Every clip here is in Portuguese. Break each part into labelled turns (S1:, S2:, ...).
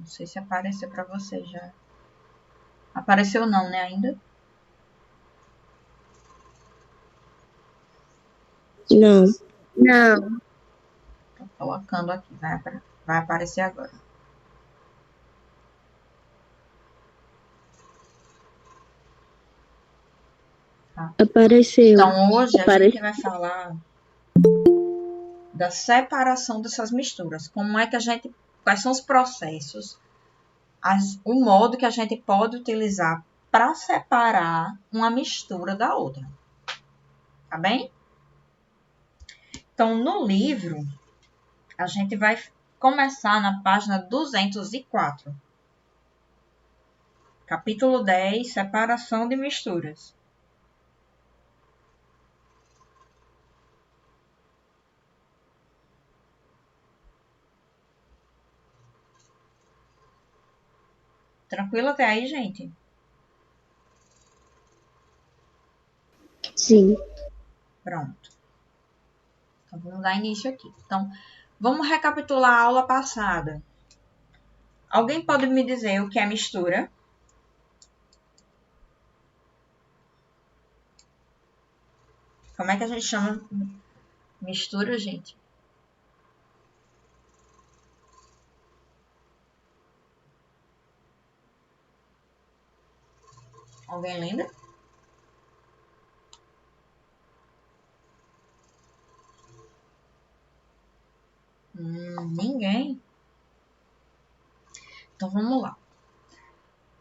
S1: Não sei se apareceu para você já. Apareceu não, né, ainda?
S2: Não.
S3: Não.
S1: Tô colocando aqui, vai aparecer agora. Tá?
S2: Apareceu.
S1: Então, hoje a gente vai falar da separação dessas misturas. Como é que a gente... Quais são os processos, o modo que a gente pode utilizar para separar uma mistura da outra. Tá bem? Então, no livro, a gente vai começar na página 204. Capítulo 10, separação de misturas. Tranquilo até aí, gente?
S2: Sim.
S1: Pronto. Então, vamos dar início aqui. Então, vamos recapitular a aula passada. Alguém pode me dizer o que é mistura? Como é que a gente chama mistura, gente? Alguém lembra? Ninguém? Então, vamos lá.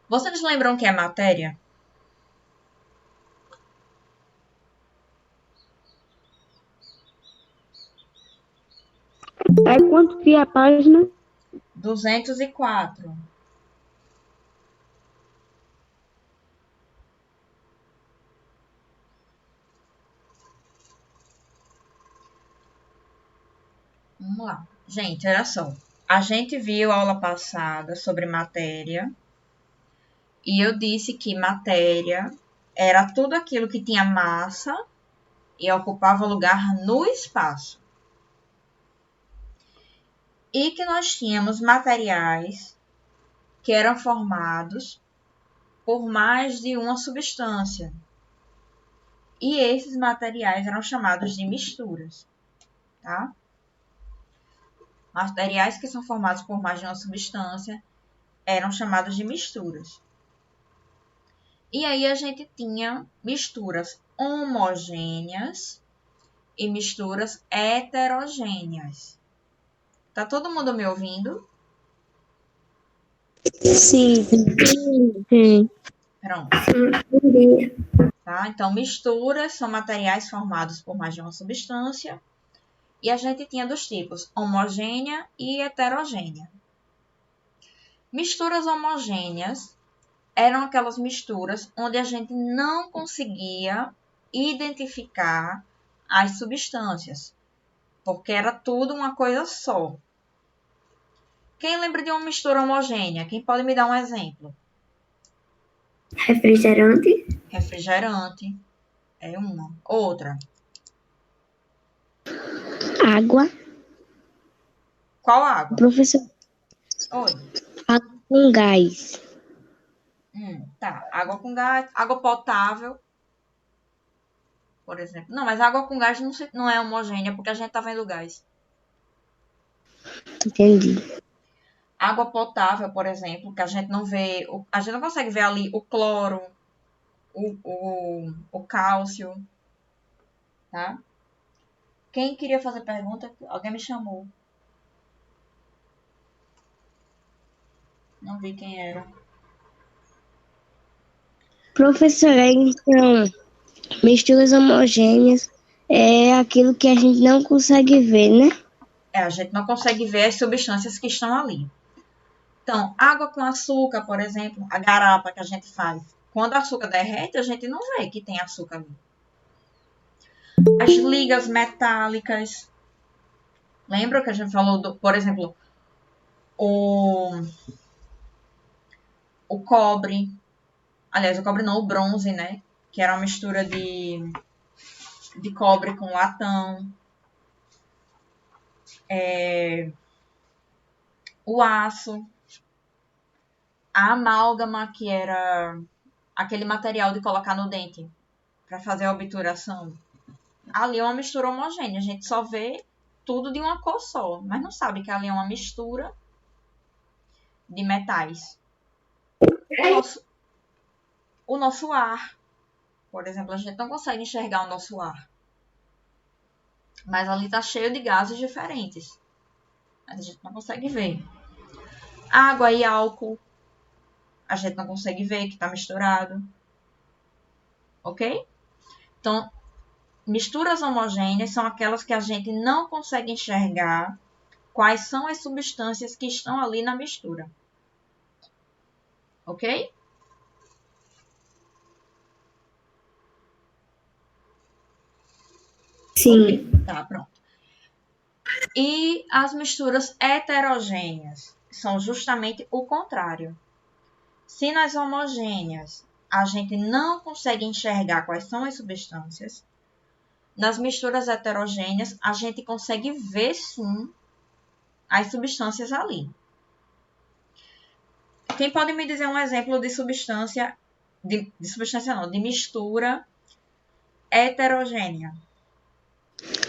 S1: Vocês lembram o que é matéria?
S2: Aí quanto que é a página?
S1: 204. Vamos lá. Gente, olha só. A gente viu a aula passada sobre matéria. E eu disse que matéria era tudo aquilo que tinha massa e ocupava lugar no espaço. E que nós tínhamos materiais que eram formados por mais de uma substância. E esses materiais eram chamados de misturas, tá? Materiais que são formados por mais de uma substância eram chamados de misturas. E aí a gente tinha misturas homogêneas e misturas heterogêneas. Tá todo mundo me ouvindo?
S2: Sim. Sim.
S1: Pronto.
S3: Entendi.
S1: Tá? Então, misturas são materiais formados por mais de uma substância. E a gente tinha dos tipos homogênea e heterogênea. Misturas homogêneas eram aquelas misturas onde a gente não conseguia identificar as substâncias, porque era tudo uma coisa só. Quem lembra de uma mistura homogênea? Quem pode me dar um exemplo?
S3: Refrigerante.
S1: Refrigerante é uma. Outra.
S2: Água.
S1: Qual água?
S2: Professor,
S1: Oi.
S2: água com gás.
S1: Tá. Água com gás, água potável, por exemplo. Não, mas água com gás não é homogênea, porque a gente tá vendo gás.
S2: Entendi.
S1: Água potável, por exemplo, que a gente não vê, a gente não consegue ver ali o cloro, o cálcio, tá? Quem queria fazer pergunta? Alguém me chamou. Não vi quem era.
S2: Professora, então, misturas homogêneas é aquilo que a gente não consegue ver, né?
S1: A gente não consegue ver as substâncias que estão ali. Então, água com açúcar, por exemplo, a garapa que a gente faz. Quando o açúcar derrete, a gente não vê que tem açúcar ali. As ligas metálicas. Lembra que a gente falou, por exemplo, o, o cobre. Aliás, o cobre não, o bronze, né? Que era uma mistura de cobre com latão. O aço. A amálgama, que era aquele material de colocar no dente para fazer a obturação, ali é uma mistura homogênea. A gente só vê tudo de uma cor só, mas não sabe que ali é uma mistura de metais. O nosso ar, por exemplo, a gente não consegue enxergar o nosso ar. Mas ali está cheio de gases diferentes. Mas a gente não consegue ver. Água e álcool, a gente não consegue ver que está misturado. Ok? Então, misturas homogêneas são aquelas que a gente não consegue enxergar quais são as substâncias que estão ali na mistura. Ok?
S3: Sim.
S1: Tá, pronto. E as misturas heterogêneas são justamente o contrário. Se nas homogêneas a gente não consegue enxergar quais são as substâncias, nas misturas heterogêneas a gente consegue ver sim as substâncias ali. Quem pode me dizer um exemplo de substância, de substância não, de mistura heterogênea?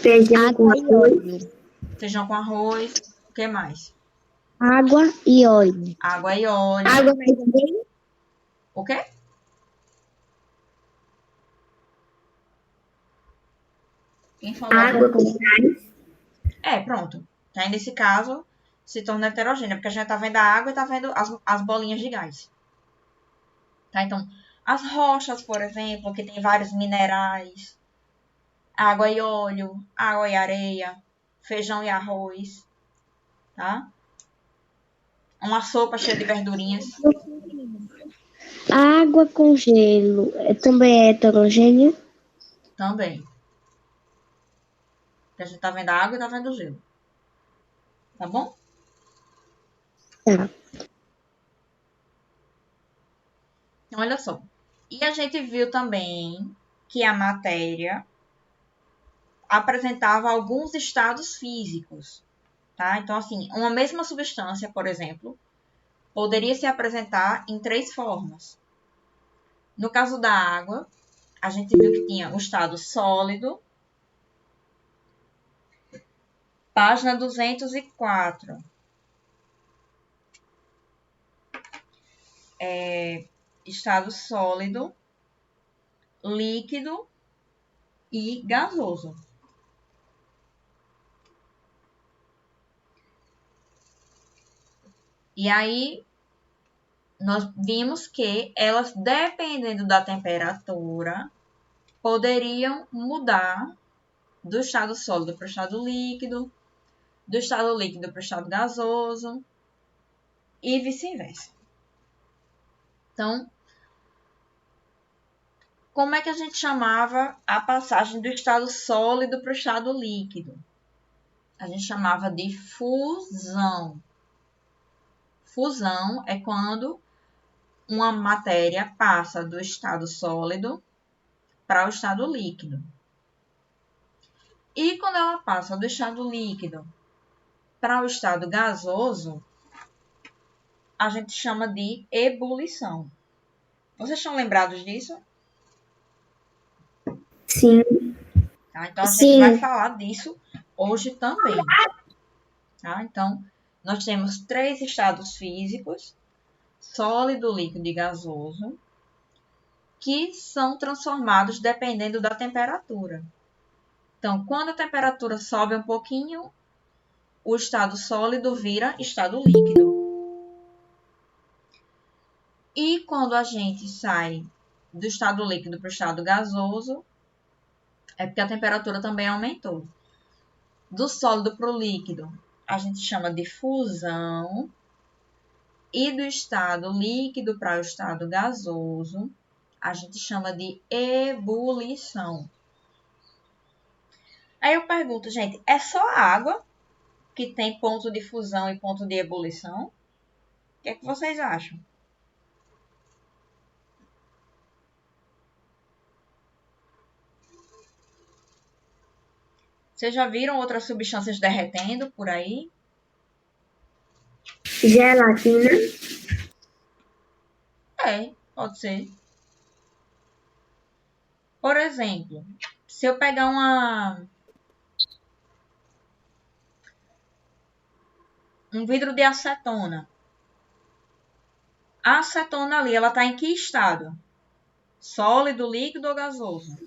S3: Feijão com
S2: Água e
S3: arroz.
S2: óleo.
S1: Feijão com arroz, o que mais?
S2: Água e óleo.
S1: Água e óleo.
S3: Água mais ou menos.
S1: O quê? Quem falou
S3: Água com gás.
S1: pronto. Aí nesse caso se torna heterogênea, porque a gente tá vendo a água e tá vendo as bolinhas de gás. Tá? Então, as rochas, por exemplo, que tem vários minerais, água e óleo, água e areia, feijão e arroz, tá? Uma sopa cheia de verdurinhas.
S2: Água com gelo também é heterogênea?
S1: Também. Porque a gente tá vendo a água e tá vendo o gelo. Tá bom?
S2: Tá.
S1: Então, olha só. E a gente viu também que a matéria apresentava alguns estados físicos, tá? Então, assim, uma mesma substância, por exemplo, poderia se apresentar em 3 formas. No caso da água, a gente viu que tinha o estado sólido, página 204. Estado sólido, líquido e gasoso. E aí, nós vimos que elas, dependendo da temperatura, poderiam mudar do estado sólido para o estado líquido, do estado líquido para o estado gasoso e vice-versa. Então, como é que a gente chamava a passagem do estado sólido para o estado líquido? A gente chamava de fusão. Fusão é quando uma matéria passa do estado sólido para o estado líquido. E quando ela passa do estado líquido para o estado gasoso, a gente chama de ebulição. Vocês estão lembrados disso?
S3: Sim.
S1: Tá? Então, a gente
S2: Sim.
S1: vai falar disso hoje também. Tá? Então, nós temos 3 estados físicos, sólido, líquido e gasoso, que são transformados dependendo da temperatura. Então, quando a temperatura sobe um pouquinho, o estado sólido vira estado líquido. E quando a gente sai do estado líquido para o estado gasoso, é porque a temperatura também aumentou. Do sólido para o líquido, a gente chama de fusão. E do estado líquido para o estado gasoso, a gente chama de ebulição. Aí eu pergunto, gente, é só a água que tem ponto de fusão e ponto de ebulição? O que é que vocês acham? Vocês já viram outras substâncias derretendo por aí?
S3: Gelatina.
S1: pode ser. Por exemplo, se eu pegar um vidro de acetona, a acetona ali, ela está em que estado? Sólido, líquido ou gasoso?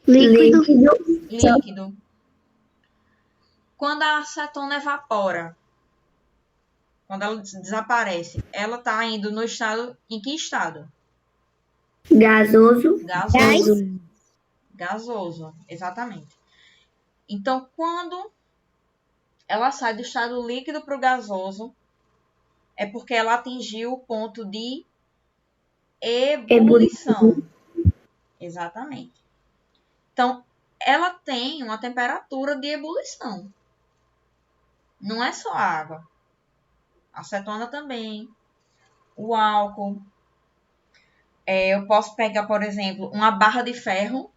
S2: Líquido.
S1: Líquido. Quando a acetona evapora, quando ela desaparece, ela está indo no estado, em que estado?
S3: Gasoso.
S1: Gasoso. Gasoso, exatamente. Então, quando ela sai do estado líquido para o gasoso, é porque ela atingiu o ponto de ebulição. Exatamente. Então, ela tem uma temperatura de ebulição. Não é só a água. A acetona também. O álcool. Eu posso pegar, por exemplo, uma barra de ferro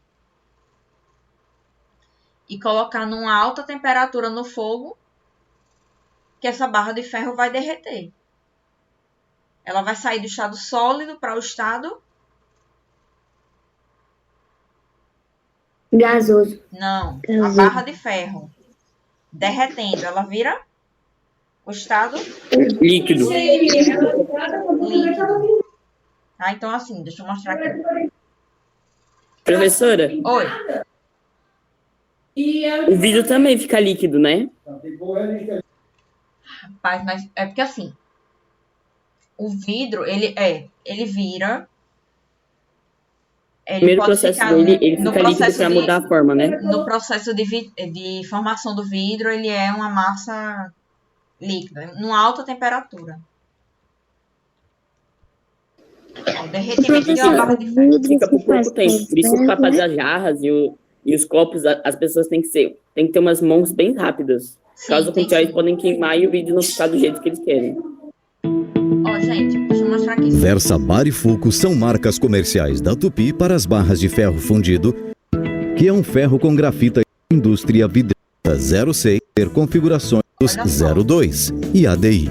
S1: e colocar numa alta temperatura no fogo, que essa barra de ferro vai derreter. Ela vai sair do estado sólido para o estado...
S3: Gasoso.
S1: Não, a
S2: Gasoso.
S1: barra de ferro derretendo, ela vira o estado
S4: Líquido.
S1: líquido. Tá? Então, assim, deixa eu mostrar aqui.
S4: Professora,
S1: Oi.
S4: o vidro também fica líquido, né?
S1: Rapaz, mas é porque assim, o vidro, ele vira, ele
S4: Primeiro
S1: pode
S4: processo
S1: ficar
S4: dele, ele
S1: no
S4: fica líquido
S1: processo
S4: para mudar a forma, né?
S1: no processo de formação do vidro, ele é uma massa líquida, numa alta temperatura. O derretimento de uma barra de ferro.
S2: Vidro
S4: Fica
S2: se
S4: por
S2: faz
S4: pouco tempo. Por isso,
S2: com
S4: para
S2: ferro,
S4: fazer
S2: né?
S4: as jarras e os copos, as pessoas têm que ter umas mãos bem rápidas. Caso
S1: Sim, tem
S4: contrário, eles
S1: sim.
S4: podem queimar e o vídeo não ficar do jeito que eles querem.
S1: Ó, gente, deixa eu mostrar aqui.
S5: Versabar e Fuco são marcas comerciais da Tupi para as barras de ferro fundido, que é um ferro com grafita indústria vidreira 06, ter configurações
S1: Olha só.
S5: 02 e ADI.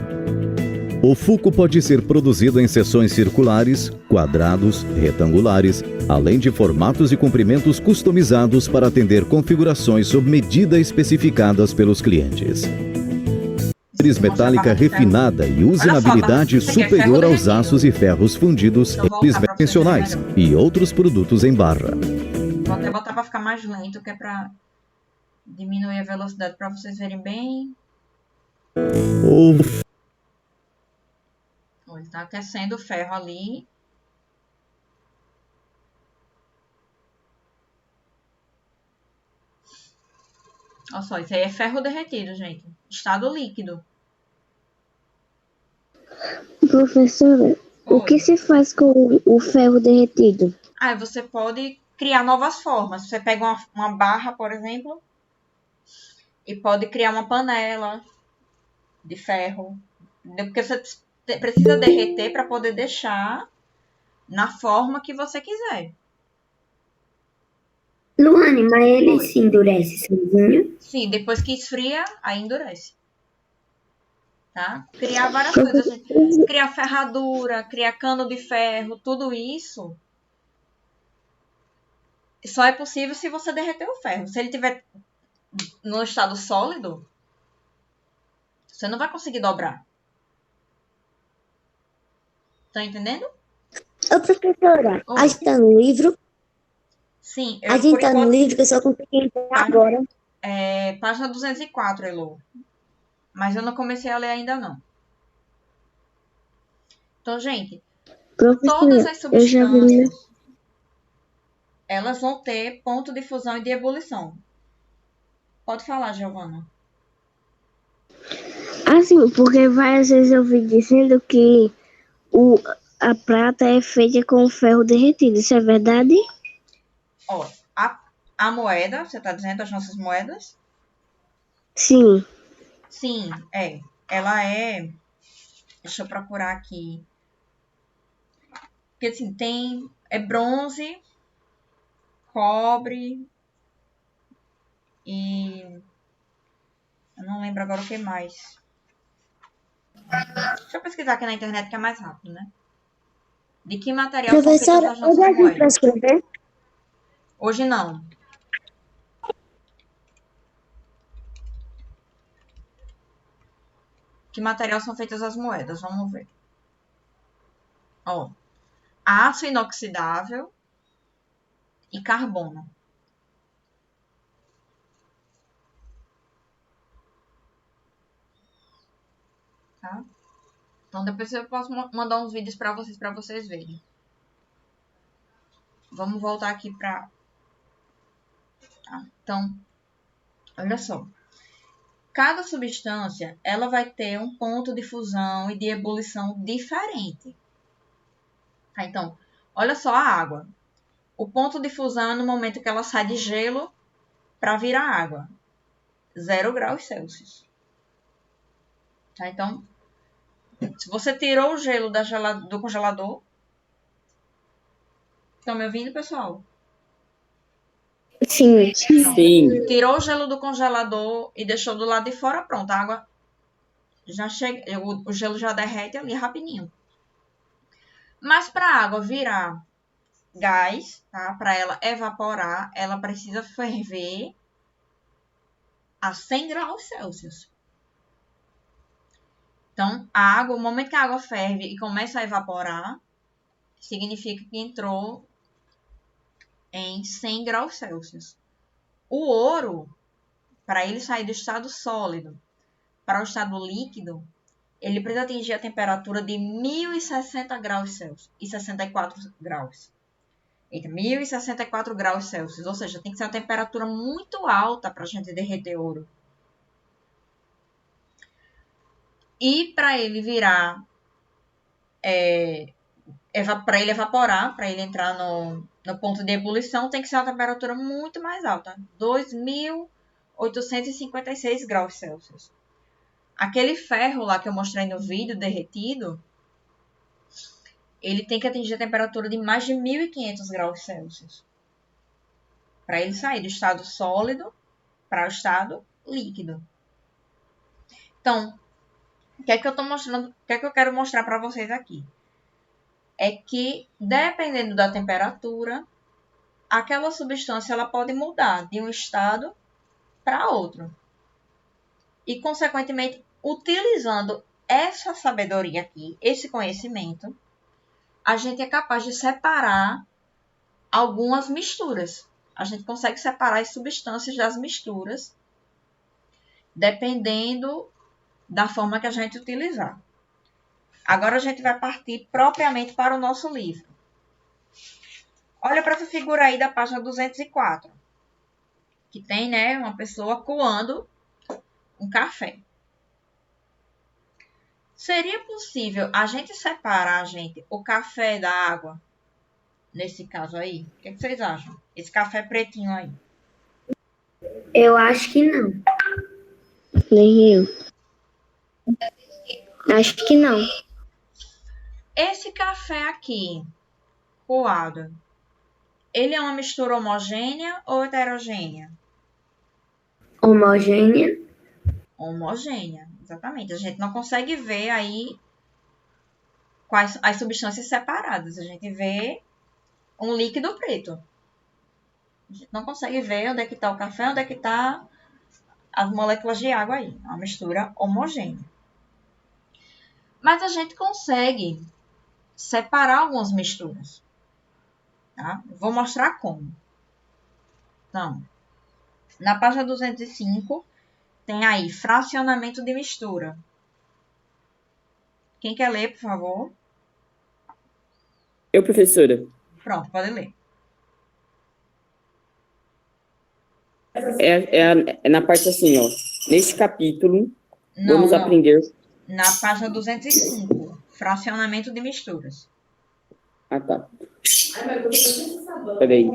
S5: O Fuco pode ser produzido em seções circulares, quadrados, retangulares, além de formatos e comprimentos customizados para atender configurações sob medida especificadas pelos clientes. Metálica refinada e usinabilidade superior aos aços e ferros fundidos convencionais e outros produtos em barra.
S1: Vou até botar para ficar mais lento, que é para diminuir a velocidade para vocês verem bem. Ele está aquecendo o ferro ali. Olha só, isso aí é ferro derretido, gente. Estado líquido.
S2: Professora, o que se faz com o ferro derretido?
S1: Aí você pode criar novas formas. Você pega uma barra, por exemplo, e pode criar uma panela de ferro. Porque você precisa derreter para poder deixar na forma que você quiser.
S3: Luane, mas ele se endurece sozinho?
S1: Sim, depois que esfria, aí endurece. Tá? Criar várias coisas. Gente. Criar ferradura, criar cano de ferro, tudo isso só é possível se você derreter o ferro. Se ele tiver no estado sólido, você não vai conseguir dobrar. Tá entendendo?
S2: Ô, professora,
S1: Oi.
S2: a gente tá no livro.
S1: Sim,
S2: A gente
S1: por
S2: tá no
S1: enquanto,
S2: livro que eu só consegui entrar agora.
S1: página 204, Elo. Mas eu não comecei a ler ainda não. Então, gente, todas
S2: Professora,
S1: as
S2: eu já vi.
S1: substâncias, elas vão ter ponto de fusão e de ebulição. Pode falar, Giovana.
S2: Assim, porque várias vezes eu vi dizendo que a prata é feita com ferro derretido. Isso é verdade?
S1: Ó, a moeda, você tá dizendo as nossas moedas?
S2: Sim.
S1: Sim, é. Ela é... Deixa eu procurar aqui. Porque, assim, é bronze, cobre e... Eu não lembro agora o que mais. Deixa eu pesquisar aqui na internet que é mais rápido, né? De que material são feitas
S2: Professora,
S1: as
S2: eu
S1: nossas
S2: já vi para
S1: moedas?
S2: escrever.
S1: Hoje não. Que material são feitas as moedas? Vamos ver. Ó, aço inoxidável e carbono. Tá? Então depois eu posso mandar uns vídeos para vocês verem. Vamos voltar aqui para... Tá? Então, olha só. Cada substância, ela vai ter um ponto de fusão e de ebulição diferente. Tá? Então, olha só a água. O ponto de fusão é no momento que ela sai de gelo para virar água. 0 graus Celsius. Tá? Então, se você tirou o gelo do congelador... Estão me ouvindo, pessoal?
S3: Sim.
S4: Sim.
S1: Tirou o gelo do congelador e deixou do lado de fora, pronto. A água já chega, o gelo já derrete ali rapidinho. Mas para a água virar gás, tá? Para ela evaporar, ela precisa ferver a 100 graus Celsius. Então, a água, o momento que a água ferve e começa a evaporar, significa que entrou em 100 graus Celsius. O ouro, para ele sair do estado sólido para o estado líquido, ele precisa atingir a temperatura de 1060 graus Celsius e 64 graus. Eita, 1064 graus Celsius, ou seja, tem que ser uma temperatura muito alta para a gente derreter ouro. E para ele virar, para ele evaporar, para ele entrar no ponto de ebulição, tem que ser uma temperatura muito mais alta, 2856 graus Celsius. Aquele ferro lá que eu mostrei no vídeo derretido, ele tem que atingir a temperatura de mais de 1500 graus Celsius para ele sair do estado sólido para o estado líquido. Então, o que é que eu tô mostrando? O que é que eu quero mostrar para vocês aqui? É que, dependendo da temperatura, aquela substância ela pode mudar de um estado para outro. E, consequentemente, utilizando essa sabedoria aqui, esse conhecimento, a gente é capaz de separar algumas misturas. A gente consegue separar as substâncias das misturas, dependendo da forma que a gente utilizar. Agora a gente vai partir propriamente para o nosso livro. Olha para essa figura aí da página 204. Que tem, né, uma pessoa coando um café. Seria possível a gente separar, o café da água? Nesse caso aí? O que vocês acham? Esse café pretinho aí.
S3: Eu acho que não.
S2: Nem eu.
S3: Acho que não.
S1: Esse café aqui, coado, ele é uma mistura homogênea ou heterogênea?
S3: Homogênea.
S1: Homogênea, exatamente. A gente não consegue ver aí quais as substâncias separadas. A gente vê um líquido preto. A gente não consegue ver onde é que está o café, onde é que está as moléculas de água aí. É uma mistura homogênea. Mas a gente consegue separar algumas misturas. Tá? Vou mostrar como. Então, na página 205, tem aí fracionamento de mistura. Quem quer ler, por favor?
S4: Eu, professora.
S1: Pronto, pode ler.
S4: É na parte assim, ó. Neste capítulo,
S1: Não,
S4: vamos
S1: não.
S4: aprender...
S1: Na página 205, fracionamento de misturas.
S4: Ah, tá. Peraí.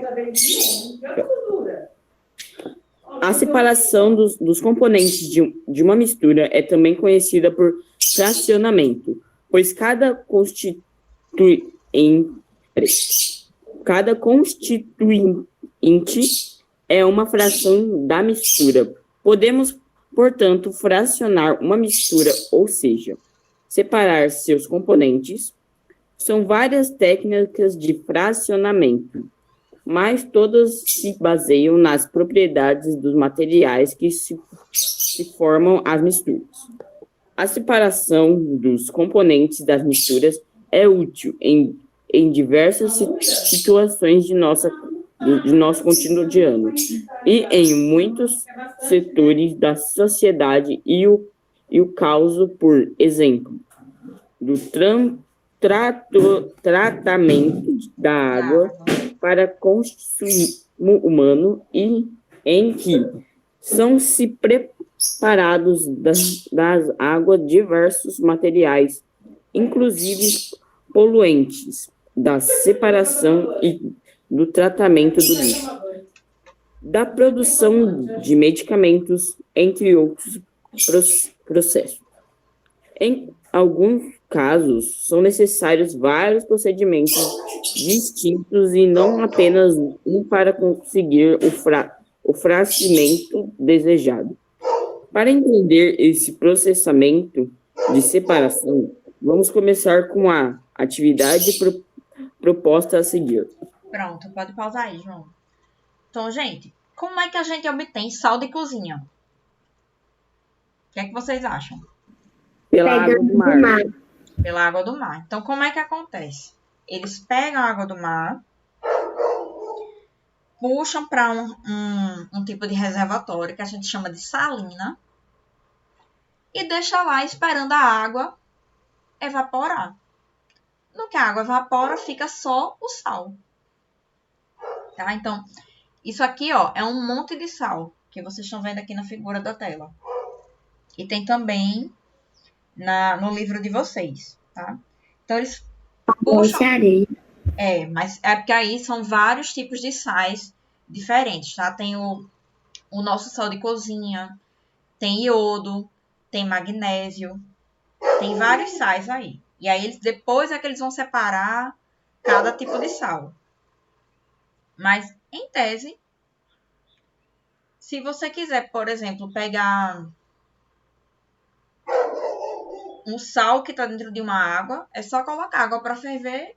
S4: A separação dos componentes de uma mistura é também conhecida por fracionamento, pois cada constituinte é uma fração da mistura. Podemos, portanto, fracionar uma mistura, ou seja, separar seus componentes, São várias técnicas de fracionamento, mas todas se baseiam nas propriedades dos materiais que se formam as misturas. A separação dos componentes das misturas é útil em diversas situações de nosso cotidiano e em muitos setores da sociedade e o caso, por exemplo, do tratamento da água para consumo humano e em que são-se preparados das águas diversos materiais, inclusive poluentes, da separação e do tratamento do lixo, da produção de medicamentos, entre outros processos. Em alguns casos, são necessários vários procedimentos distintos e não apenas um para conseguir o fracionamento desejado. Para entender esse processamento de separação, vamos começar com a atividade proposta a seguir.
S1: Pronto, pode pausar aí, João. Então, gente, como é que a gente obtém sal de cozinha? O que é que vocês acham?
S4: Pela água do mar.
S1: Pela água do mar. Então, como é que acontece? Eles pegam a água do mar, puxam para um tipo de reservatório que a gente chama de salina e deixa lá esperando a água evaporar. No que a água evapora, fica só o sal. Tá? Então, isso aqui, ó, é um monte de sal que vocês estão vendo aqui na figura da tela. E tem também no livro de vocês, tá? Então, eles puxam... mas é porque aí são vários tipos de sais diferentes, tá? Tem o nosso sal de cozinha, tem iodo, tem magnésio, tem vários sais aí. E aí, depois é que eles vão separar cada tipo de sal. Mas, em tese, se você quiser, por exemplo, pegar um sal que está dentro de uma água, é só colocar água para ferver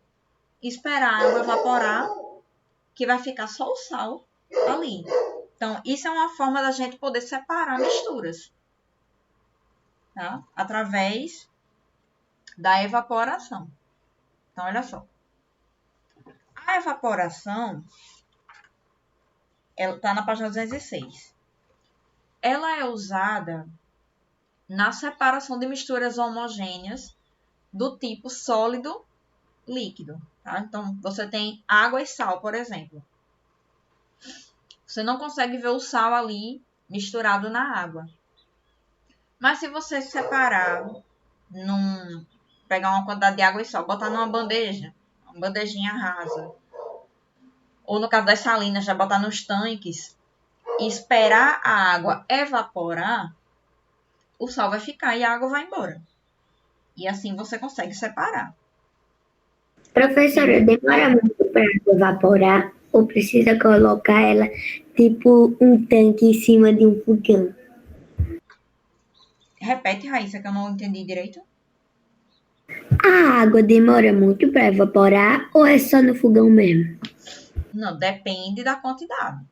S1: e esperar a água evaporar, que vai ficar só o sal ali. Então, isso é uma forma da gente poder separar misturas, tá? Através da evaporação. Então, olha só. A evaporação, ela está na página 206. Ela é usada na separação de misturas homogêneas do tipo sólido-líquido. Tá? Então, você tem água e sal, por exemplo. Você não consegue ver o sal ali misturado na água. Mas se você separar, pegar uma quantidade de água e sal, botar numa bandeja, uma bandejinha rasa, ou no caso das salinas, já botar nos tanques e esperar a água evaporar, o sal vai ficar e a água vai embora. E assim você consegue separar.
S3: Professora, demora muito para evaporar ou precisa colocar ela tipo um tanque em cima de um fogão?
S1: Repete, Raíssa, que eu não entendi direito.
S3: A água demora muito para evaporar ou é só no fogão mesmo?
S1: Não, depende da quantidade.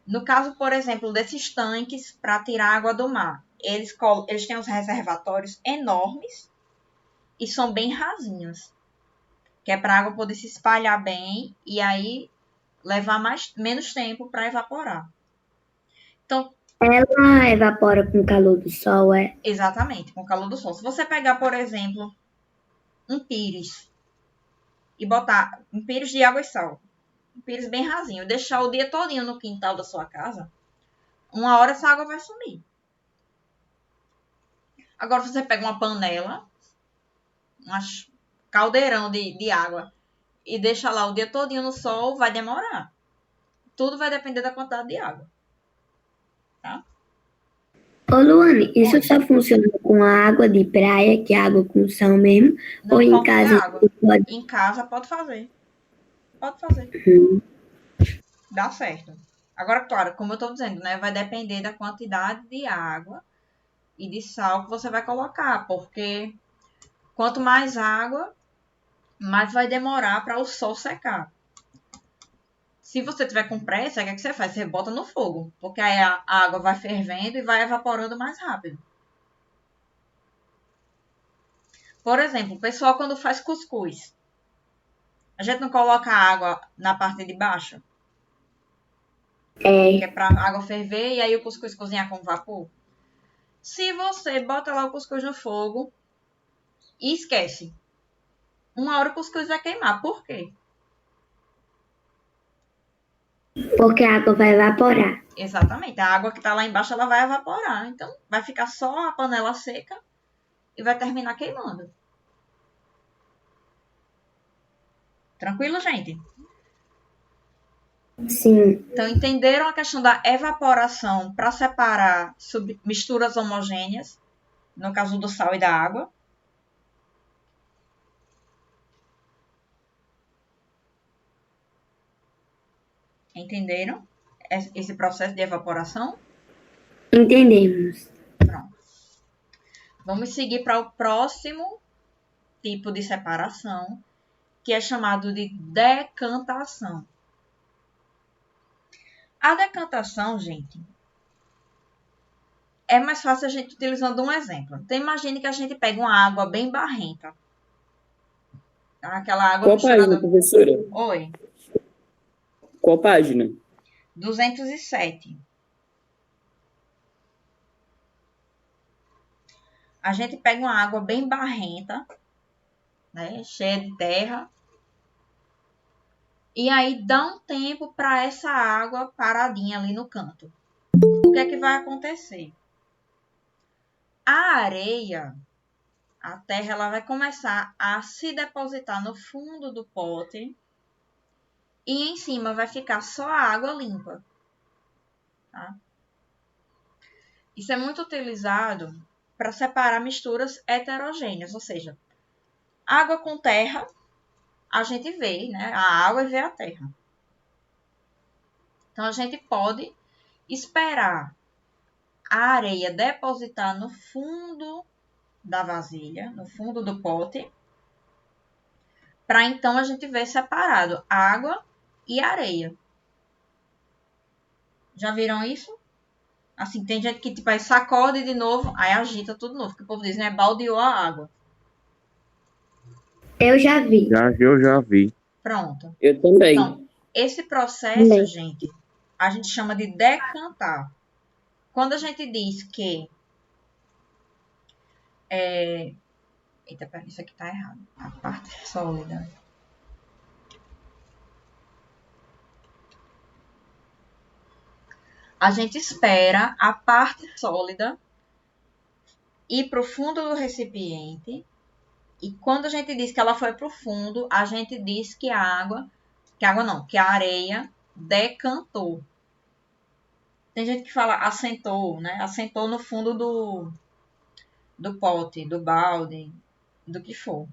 S1: No caso, por exemplo, desses tanques para tirar água do mar, eles têm uns reservatórios enormes e são bem rasinhos, que é para a água poder se espalhar bem e aí levar menos tempo para evaporar. Então,
S3: ela evapora com o calor do sol, é?
S1: Exatamente, com o calor do sol. Se você pegar, por exemplo, um pires e botar um pires de água e sal, um pires bem rasinho, deixar o dia todinho no quintal da sua casa, uma hora essa água vai sumir. Agora, você pega uma panela, um caldeirão de água e deixa lá o dia todinho no sol, vai demorar. Tudo vai depender da quantidade de água. Tá?
S3: Ô, Luane, isso só funciona com a água de praia, que é água com sal mesmo?
S1: Não,
S3: ou em casa?
S1: Água. Em casa pode fazer. Pode fazer. Dá certo. Agora, claro, como eu estou dizendo, né? Vai depender da quantidade de água e de sal que você vai colocar. Porque quanto mais água, mas vai demorar para o sol secar. Se você tiver com pressa, o que é que você faz? Você bota no fogo, porque aí a água vai fervendo e vai evaporando mais rápido. Por exemplo, o pessoal quando faz cuscuz, a gente não coloca a água na parte de baixo, que é para a água ferver e aí o cuscuz cozinhar com vapor. Se você bota lá o cuscuz no fogo e esquece, uma hora o cuscuz vai queimar. Por quê?
S3: Porque a água vai evaporar.
S1: Exatamente. A água que está lá embaixo ela vai evaporar. Então vai ficar só a panela seca e vai terminar queimando. Tranquilo, gente?
S3: Sim,
S1: Então, entenderam a questão da evaporação para separar misturas homogêneas, no caso do sal e da água? Entenderam esse processo de evaporação?
S3: entendemos.
S1: Pronto. Vamos seguir para o próximo tipo de separação, que é chamado de decantação. A decantação, gente, é mais fácil a gente utilizando um exemplo. Então, imagine que a gente pega uma água bem barrenta. Aquela água
S4: Qual
S1: misturada...
S4: página, professora?
S1: Oi.
S4: Qual página?
S1: 207. A gente pega uma água bem barrenta, né, cheia de terra, e aí dá um tempo para essa água paradinha ali no canto. O que é que vai acontecer? A areia, a terra, ela vai começar a se depositar no fundo do pote e em cima vai ficar só a água limpa. Tá? Isso é muito utilizado para separar misturas heterogêneas, ou seja, água com terra, a gente vê, né? A água e vê a terra. Então, a gente pode esperar a areia depositar no fundo da vasilha, no fundo do pote, para então a gente ver separado água e areia. Já viram isso? Assim, tem gente que tipo, aí sacode de novo, aí agita tudo de novo, porque o povo diz, né? Baldeou a água.
S3: Eu já vi.
S6: Eu já vi.
S1: Pronto.
S4: Eu também.
S1: Então, esse processo, gente, a gente chama de decantar. Quando a gente diz que... Eita, pera, isso aqui tá errado. A parte sólida. A gente espera a parte sólida ir para o fundo do recipiente. E quando a gente diz que ela foi para o fundo, a gente diz que que a areia decantou. Tem gente que fala assentou, né? Assentou no fundo do pote, do balde, do que for.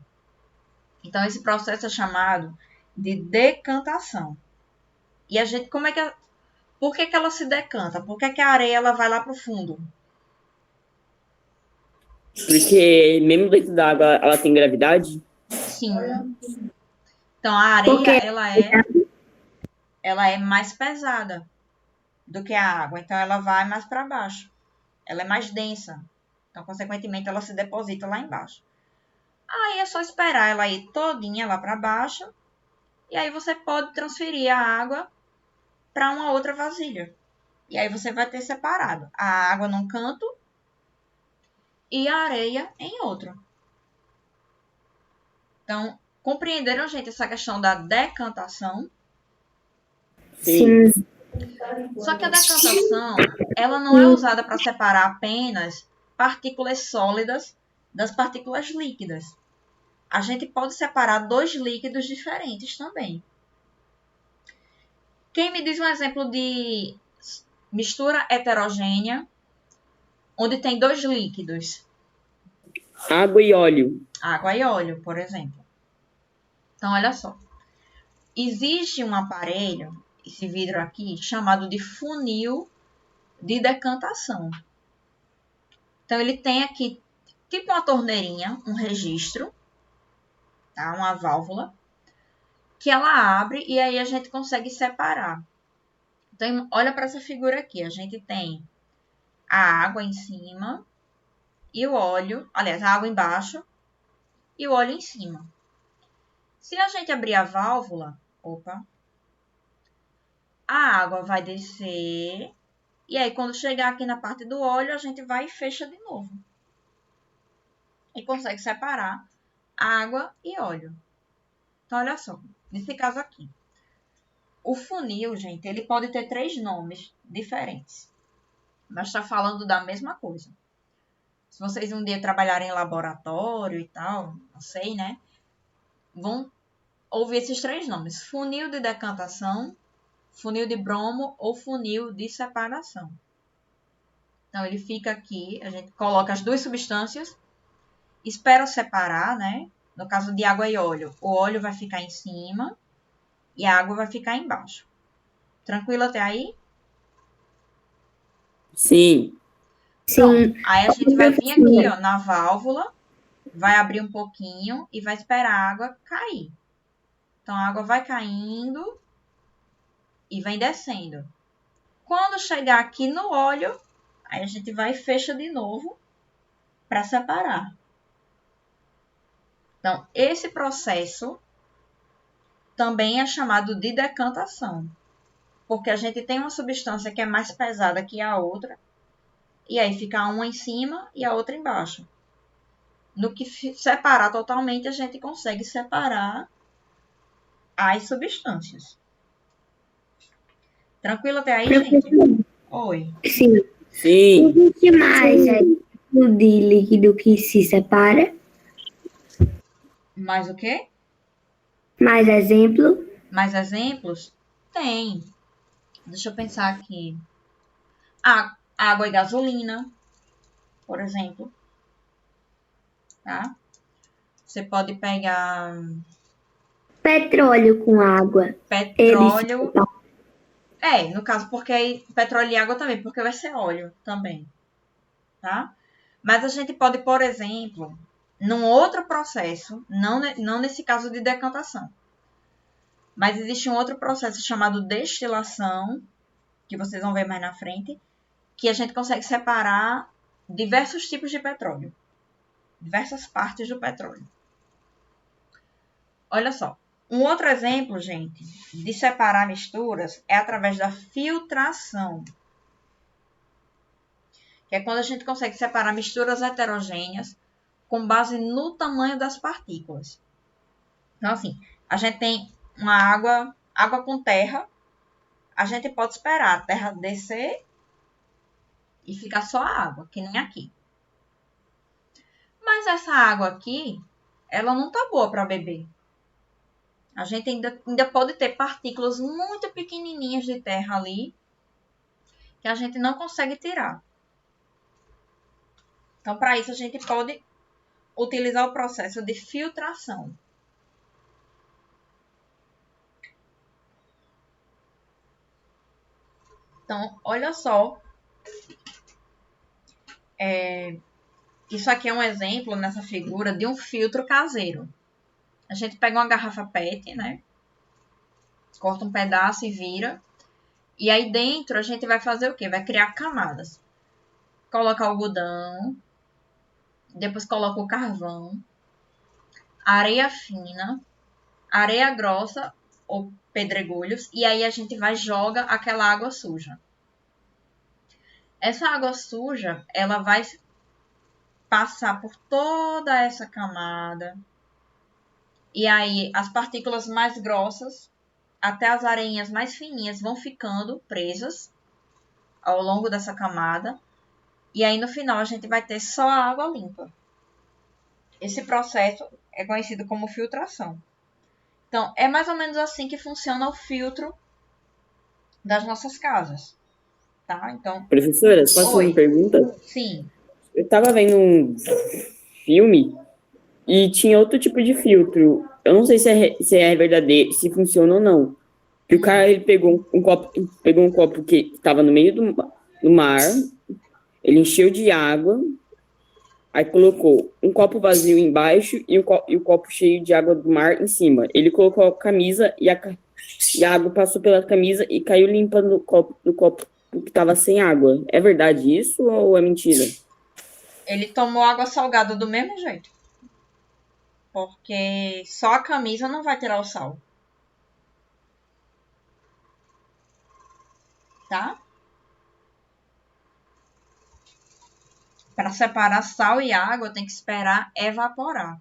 S1: Então, esse processo é chamado de decantação. E a gente, por que ela se decanta? Por que a areia ela vai lá para o fundo?
S4: Porque mesmo dentro da água ela tem gravidade?
S1: Sim. Então, a areia, ela é mais pesada do que a água. Então, ela vai mais para baixo. Ela é mais densa. Então, consequentemente, ela se deposita lá embaixo. Aí é só esperar ela ir todinha lá para baixo. E aí você pode transferir a água para uma outra vasilha. E aí você vai ter separado a água num canto e a areia em outro. Então, compreenderam, gente, essa questão da decantação?
S3: Sim.
S1: Só que a decantação, ela não é usada para separar apenas partículas sólidas das partículas líquidas. A gente pode separar dois líquidos diferentes também. Quem me diz um exemplo de mistura heterogênea, onde tem dois líquidos?
S4: Água e óleo.
S1: Água e óleo, por exemplo. Então, olha só. Existe um aparelho, esse vidro aqui, chamado de funil de decantação. Então, ele tem aqui, tipo uma torneirinha, um registro. tá? Uma válvula que ela abre e aí a gente consegue separar. Então, olha para essa figura aqui. A gente tem a água em cima e o óleo, aliás, a água embaixo e o óleo em cima. Se a gente abrir a válvula, a água vai descer e aí quando chegar aqui na parte do óleo, a gente vai e fecha de novo. E consegue separar água e óleo. Então, olha só, nesse caso aqui. O funil, gente, ele pode ter 3 nomes diferentes. Mas está falando da mesma coisa. Se vocês um dia trabalharem em laboratório e tal, não sei, né? Vão ouvir esses 3 nomes. Funil de decantação, funil de bromo ou funil de separação. Então, ele fica aqui, a gente coloca as 2 substâncias, espera separar, né? No caso de água e óleo, o óleo vai ficar em cima e a água vai ficar embaixo. Tranquilo até aí?
S4: Sim.
S1: Pronto. Aí a gente vai vir aqui, ó, na válvula, vai abrir um pouquinho e vai esperar a água cair. Então, a água vai caindo e vem descendo. Quando chegar aqui no óleo, aí a gente vai e fecha de novo para separar. Então, esse processo também é chamado de decantação, porque a gente tem uma substância que é mais pesada que a outra, e aí fica uma em cima e a outra embaixo. No que separar totalmente, a gente consegue separar as substâncias. Tranquilo até aí, gente? Oi.
S3: Sim.
S4: Sim.
S3: Existe mais tipo de líquido que se separa?
S1: Mais o quê?
S3: Mais exemplo?
S1: Mais exemplos? Tem. Deixa eu pensar aqui. Água e gasolina, por exemplo. Tá? Você pode pegar
S3: Petróleo com água.
S1: petróleo. No caso, porque aí petróleo e água também, porque vai ser óleo também. Tá? Mas a gente pode, por exemplo, num outro processo, não nesse caso de decantação, mas existe um outro processo chamado destilação, que vocês vão ver mais na frente, que a gente consegue separar diversos tipos de petróleo, diversas partes do petróleo. Olha só, um outro exemplo, gente, de separar misturas é através da filtração, que é quando a gente consegue separar misturas heterogêneas com base no tamanho das partículas. Então, assim, a gente tem uma água com terra, a gente pode esperar a terra descer e ficar só a água, que nem aqui. Mas essa água aqui, ela não tá boa para beber. A gente ainda pode ter partículas muito pequenininhas de terra ali, que a gente não consegue tirar. Então, para isso, a gente pode utilizar o processo de filtração. Então, olha só. Isso aqui é um exemplo nessa figura de um filtro caseiro. A gente pega uma garrafa PET, né? Corta um pedaço e vira. E aí dentro a gente vai fazer o quê? Vai criar camadas. Coloca algodão. Depois coloca o carvão. Areia fina. Areia grossa ou pedregulhos. E aí a gente vai e joga aquela água suja. Essa água suja, ela vai passar por toda essa camada. E aí as partículas mais grossas, até as areinhas mais fininhas, vão ficando presas ao longo dessa camada. E aí no final a gente vai ter só a água limpa. Esse processo é conhecido como filtração. Então, é mais ou menos assim que funciona o filtro das nossas casas. Tá? Então,
S4: Professora, posso fazer uma pergunta?
S1: Sim.
S4: Eu estava vendo um filme e tinha outro tipo de filtro. Eu não sei se é verdadeiro, se funciona ou não. Que o cara ele pegou um copo que estava no meio do mar, ele encheu de água, Aí colocou um copo vazio embaixo e o copo cheio de água do mar em cima. Ele colocou a camisa e a água passou pela camisa e caiu limpando o copo que estava sem água. É verdade isso ou é mentira?
S1: Ele tomou água salgada do mesmo jeito. Porque só a camisa não vai tirar o sal. Tá? Para separar sal e água, tem que esperar evaporar.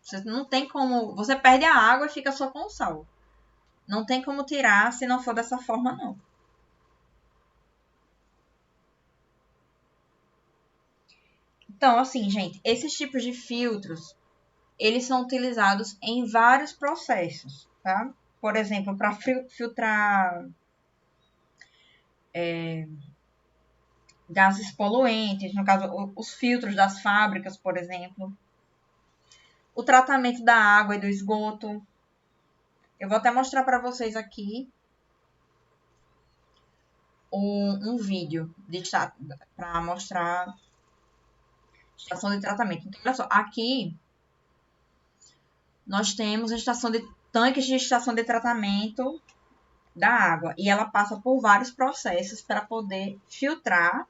S1: Você não tem como... Você perde a água e fica só com o sal. Não tem como tirar se não for dessa forma, não. Então, assim, gente, esses tipos de filtros, eles são utilizados em vários processos, tá? Por exemplo, para filtrar gases poluentes, no caso, os filtros das fábricas, por exemplo. O tratamento da água e do esgoto. Eu vou até mostrar para vocês aqui um vídeo para mostrar a estação de tratamento. Então, olha só, aqui nós temos a estação de tanques de estação de tratamento da água. E ela passa por vários processos para poder filtrar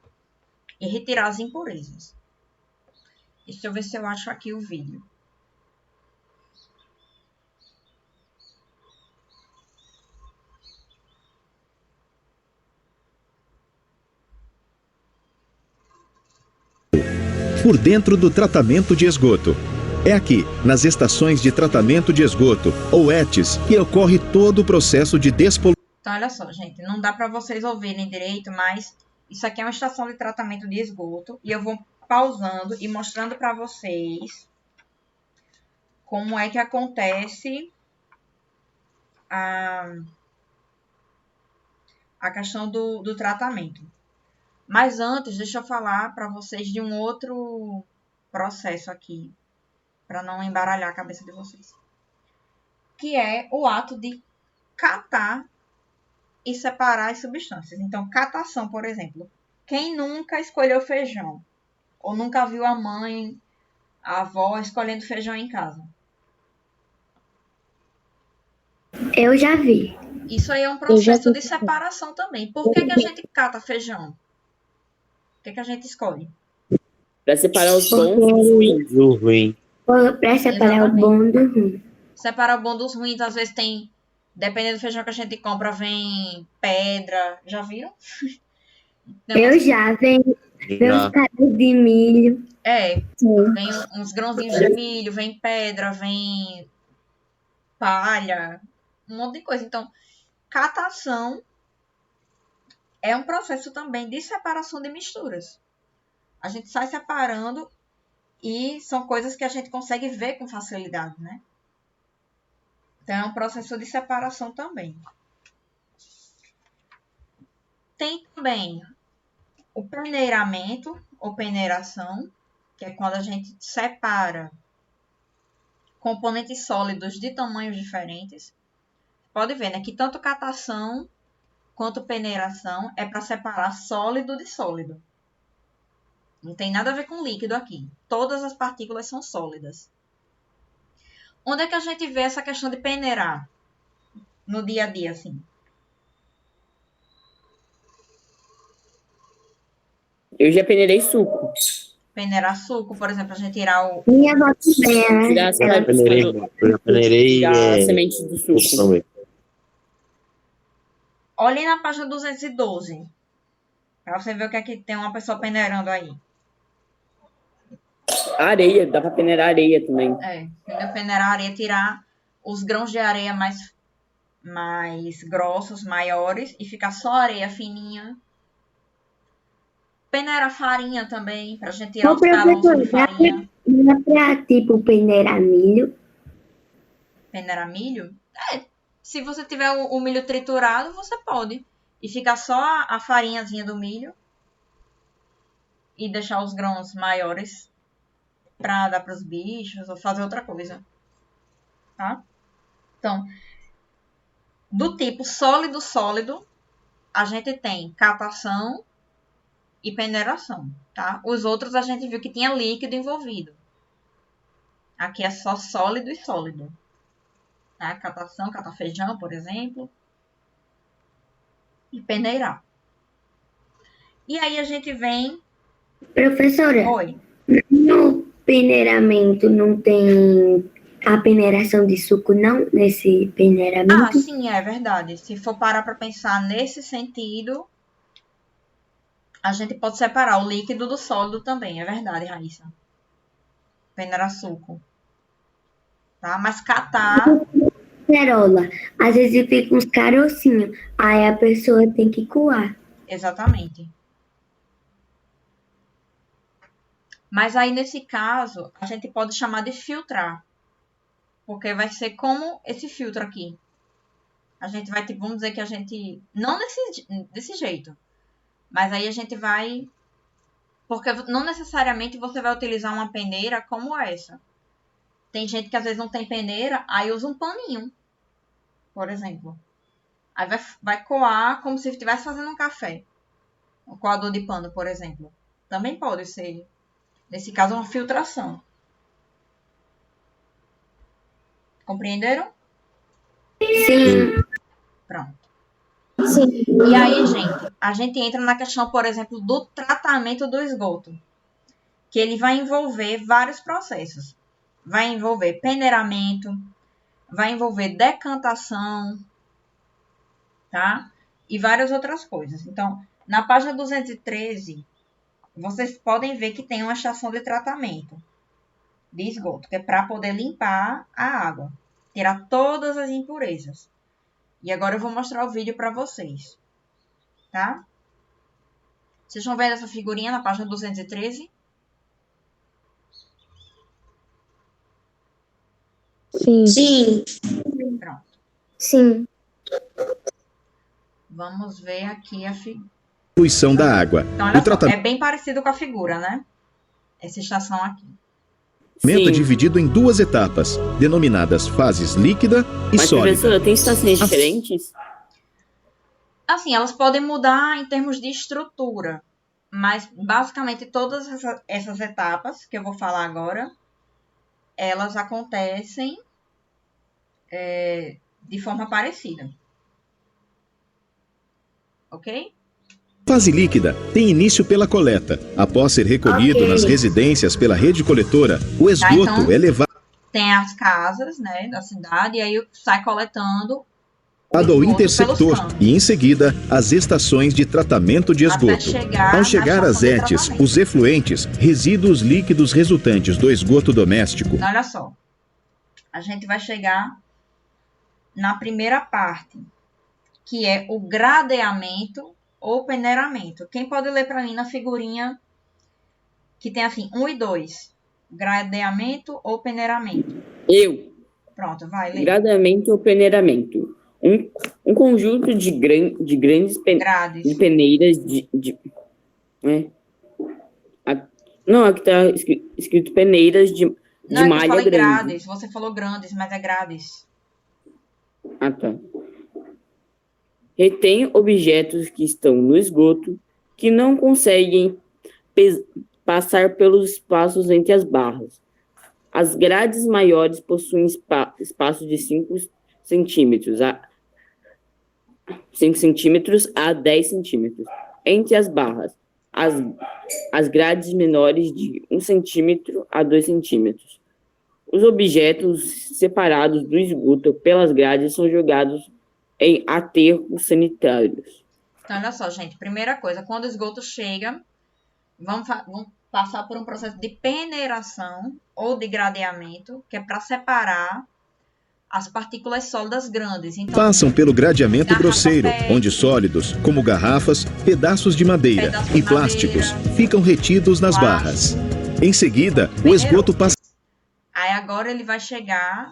S1: e retirar as impurezas. Deixa eu ver se eu acho aqui o vídeo.
S6: Por dentro do tratamento de esgoto. É aqui, nas estações de tratamento de esgoto, ou ETs, que ocorre todo o processo de despoluição.
S1: Então, olha só, gente, não dá para vocês ouvirem direito, mas isso aqui é uma estação de tratamento de esgoto e eu vou pausando e mostrando para vocês como é que acontece a questão do tratamento. Mas antes, deixa eu falar para vocês de um outro processo aqui, para não embaralhar a cabeça de vocês, que é o ato de catar e separar as substâncias. Então, catação, por exemplo. Quem nunca escolheu feijão? Ou nunca viu a mãe, a avó escolhendo feijão em casa?
S3: Eu já vi.
S1: Isso aí é um processo de separação também. Por que a gente cata feijão? O que a gente escolhe?
S4: Para separar os bons dos ruins.
S7: Do ruim.
S3: Para separar o bom do ruim.
S1: Separar o bom dos ruins, às vezes tem... Dependendo do feijão que a gente compra, vem pedra. Já viram?
S3: Eu já. Vem uns caras de milho.
S1: Vem uns grãozinhos de milho, vem pedra, vem palha, um monte de coisa. Então, catação é um processo também de separação de misturas. A gente sai separando e são coisas que a gente consegue ver com facilidade, né? Então, é um processo de separação também. Tem também o peneiramento ou peneiração, que é quando a gente separa componentes sólidos de tamanhos diferentes. Pode ver, né, que tanto catação quanto peneiração é para separar sólido de sólido. Não tem nada a ver com líquido aqui. Todas as partículas são sólidas. Onde é que a gente vê essa questão de peneirar no dia a dia, assim?
S4: Eu já peneirei suco.
S1: Peneirar suco, por exemplo, a gente tirar o...
S3: Minha avó também,
S4: Tirar
S7: Eu peneirei
S4: a semente do suco.
S7: também.
S1: Olhem na página 212. Para você ver o que é que tem uma pessoa peneirando aí.
S4: Areia, dá para peneirar areia também.
S1: Peneirar areia, tirar os grãos de areia mais grossos, maiores, e ficar só areia fininha. Peneirar farinha também, pra gente tirar os caroços de farinha.
S3: Não é pra, tipo, peneirar milho?
S1: Peneirar milho? Se você tiver o milho triturado, você pode. E ficar só a farinhazinha do milho. E deixar os grãos maiores pra dar pros bichos ou fazer outra coisa. Tá? Então, do tipo sólido, a gente tem catação e peneiração, tá? Os outros a gente viu que tinha líquido envolvido. Aqui é só sólido e sólido. Tá? Catação, catar feijão, por exemplo. E peneirar. E aí a gente vem...
S3: Professora,
S1: Oi.
S3: no peneiramento não tem a peneiração de suco, não? Nesse
S1: Ah,
S3: peneiramento?
S1: sim, é verdade. Se for parar para pensar nesse sentido, a gente pode separar o líquido do sólido também. É verdade, Raíssa. Peneirar suco. Tá? Mas catar...
S3: Cerola, às vezes fica uns carocinhos, aí a pessoa tem que coar.
S1: Exatamente. Mas aí, nesse caso, a gente pode chamar de filtrar. Porque vai ser como esse filtro aqui. A gente vai, tipo, vamos dizer que a gente... Não desse jeito. Mas aí a gente vai... Porque não necessariamente você vai utilizar uma peneira como essa. Tem gente que às vezes não tem peneira, aí usa um paninho, por exemplo. Aí vai coar como se estivesse fazendo um café. Um coador de pano, por exemplo. Também pode ser, nesse caso, uma filtração. Compreenderam?
S3: Sim,
S1: Pronto.
S2: Sim.
S1: E aí, gente, a gente entra na questão, por exemplo, do tratamento do esgoto. Que ele vai envolver vários processos. Vai envolver peneiramento, vai envolver decantação, tá? E várias outras coisas. Então, na página 213, vocês podem ver que tem uma estação de tratamento de esgoto, que é para poder limpar a água, tirar todas as impurezas. E agora eu vou mostrar o vídeo para vocês, tá? Vocês estão vendo essa figurinha na página 213?
S2: Sim.
S3: sim,
S1: Pronto.
S3: sim.
S1: Vamos ver aqui a figura.
S6: Distribuição da água.
S1: Então, olha
S6: O
S1: só,
S6: tratamento
S1: é bem parecido com a figura, né? Essa estação aqui.
S6: é
S4: Sim.
S6: dividido em duas etapas, denominadas fases líquida e
S4: Mas,
S6: sólida.
S4: professora, tem estações diferentes?
S1: Assim, elas podem mudar em termos de estrutura, mas basicamente todas essas etapas que eu vou falar agora, elas acontecem de forma parecida. Ok?
S6: Fase líquida tem início pela coleta. Após ser recolhido
S3: Ok.
S6: nas residências pela rede coletora, o esgoto
S1: então-
S6: é levado
S1: Tem as casas, né, da cidade, e aí sai coletando
S6: ao
S1: esgoto
S6: interceptor
S1: pelos canos,
S6: e, em seguida, às estações de tratamento de
S1: até
S6: esgoto.
S1: chegar
S6: Ao
S1: na
S6: chegar às
S1: estação de
S6: ETs,
S1: tratamento.
S6: os efluentes, resíduos líquidos resultantes do esgoto doméstico,
S1: Então, olha só. A gente vai chegar na primeira parte, que é o gradeamento ou peneiramento. Quem pode ler para mim na figurinha que tem assim 1 e 2? Gradeamento ou peneiramento?
S4: Eu.
S1: Pronto, vai ler.
S4: Gradeamento ou peneiramento. Um conjunto de grandes
S1: Grades.
S4: peneiras não, aqui está escrito peneiras de
S1: Não, é que eu
S4: malha
S1: falei
S4: grande.
S1: grades. Você falou grandes, mas é grades.
S4: Ah, tá. Retém objetos que estão no esgoto que não conseguem passar pelos espaços entre as barras. As grades maiores possuem espaço de 5 centímetros a 10 centímetros entre as barras. As grades menores de 1 centímetro a 2 centímetros. Os objetos separados do esgoto pelas grades são jogados em aterros sanitários.
S1: Então, olha só, gente. Primeira coisa, quando o esgoto chega, vamos passar por um processo de peneiração ou de gradeamento, que é para separar as partículas sólidas grandes. Então,
S6: passam pelo gradeamento
S1: Garrafa
S6: grosseiro,
S1: PET.
S6: onde sólidos, como garrafas, pedaços de madeira
S1: Pedaços de
S6: e plásticos,
S1: madeira,
S6: ficam retidos nas barras. Em seguida, o esgoto passa
S1: aí agora ele vai chegar